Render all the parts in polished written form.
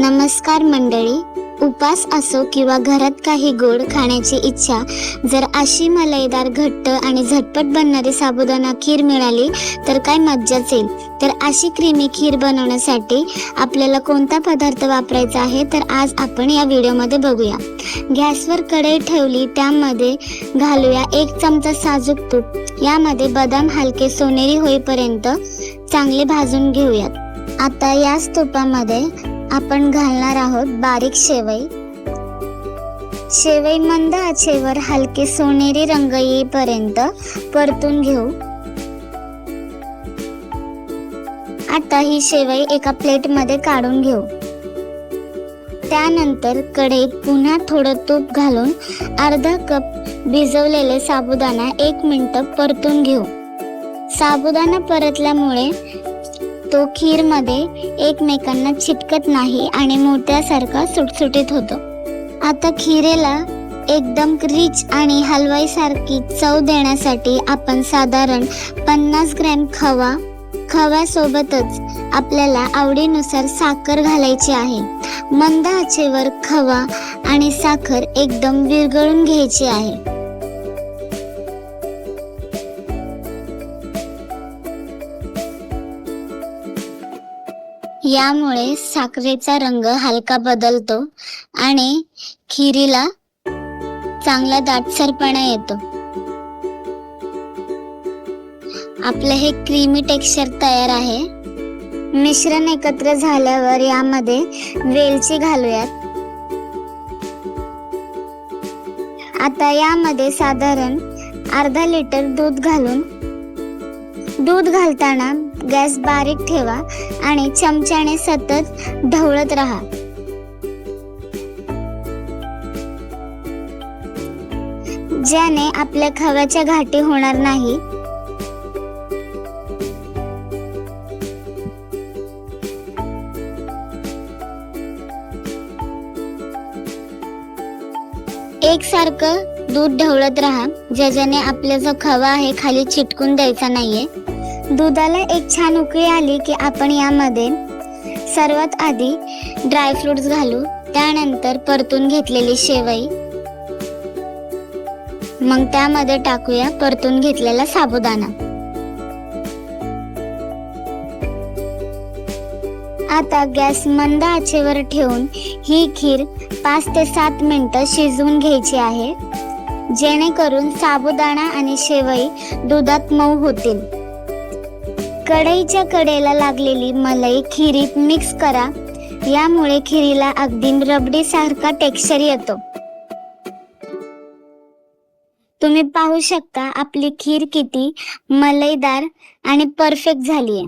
नमस्कार मंडळी, उपास असो किंवा घरात काही गोड खाण्याची इच्छा, जर अशी मलाईदार घट्ट आणि झटपट बनणारी साबुदाणा खीर मिळाली तर काय मज्जाच येईल। तर अशी क्रीमी खीर बनवण्यासाठी आपल्याला कोणता पदार्थ वापरायचा आहे तर आज आपण या व्हिडिओमध्ये बघूया। गॅसवर कढई ठेवली, त्यामध्ये घालूया 1 चमचा साजूक तूप। यामध्ये बदाम हलके सोनेरी होईपर्यंत चांगले भाजून घेऊयात। आता याच तुपामध्ये आपण घालणार आहोत बारीक शेवई। शेवई मंद आचेवर हलके सोनेरी रंग येईपर्यंत परतून घेऊ। आता ही शेवई एका प्लेटमध्ये काढून घेऊ। त्यानंतर कढईत पुन्हा थोडं तूप घालून अर्धा कप भिजवलेले साबुदाणा 1 मिनिट परतून घेऊ। साबुदाणा परतल्यामुळे तो खीर मध्ये एकमेकांना चिटकत नाही आणि मोत्यासारखा सुटसुटीत होतो। आता खीरेला एकदम रिच आणि हलवाई सारखी चव देण्यासाठी आपण साधारण 50 ग्रॅम खव्यासोबतच आपल्याला आवडीनुसार साखर घालायची आहे। मंद आचेवर खवा आणि साखर एकदम विरघळून घ्यायची आहे। यामुळे साखरेचा रंग हलका बदलतो आणि खीरीला चांगला दाटसरपणा येतो। आपले हे क्रीमी टेक्स्चर तयार आहे। मिश्रण एकत्र झाल्यावर यामध्ये वेलची घालूयात। आता यामध्ये साधारण अर्धा लिटर दूध घालून दूध घालताना गॅस बारीक ठेवा आणि चमच्याने सतत ढवळत राहा। ज्याने आपल्या खव्याच्या गाठी होणार नाही। एकसारखं दूध ढवळत राहा, ज्याने आपला जो खवा आहे खाली चिटकून द्यायचा नाहीये। दुधाला एक छान उकळी आली की आपण यामध्ये सर्वात आधी ड्रायफ्रुट्स घालू, त्यानंतर परतून घेतलेली शेवई, मग त्यामध्ये टाकूया परतून घेतलेला साबुदाणा। आता गॅस मंद आचेवर ठेवून ही खीर 5 ते 7 मिनिटं शिजवून घ्यायची आहे, जेणेकरून साबुदाणा आणि शेवई दुधात मऊ होतील। कढईच्या कडेला लागलेली मलाई खिरीत मिक्स करा, यामुळे खिरीला अगदी रबडी सारखा टेक्स्चर येतो। तुम्ही पाहू शकता आपली खीर किती मलाईदार आणि परफेक्ट झालीये।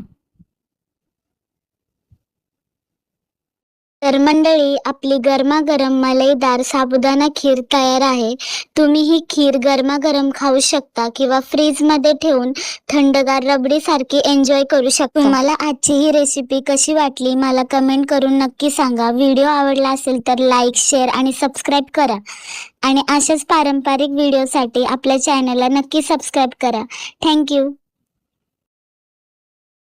तर मंडळी, आपली गरमागरम मलाईदार साबुदाणा खीर तयार आहे। तुम्ही ही खीर गरमागरम खाऊ शकता किंवा फ्रीज मध्ये ठेवून थंडगार रबडी सारखी एन्जॉय करू शकता। तुम्हाला आजची ही रेसिपी कशी वाटली मला कमेंट करून नक्की सांगा। व्हिडिओ आवडला असेल तर लाईक, शेअर आणि सबस्क्राईब करा आणि अशाच पारंपरिक व्हिडिओसाठी आपल्या चॅनलला नक्की सबस्क्राईब करा। थँक्यू।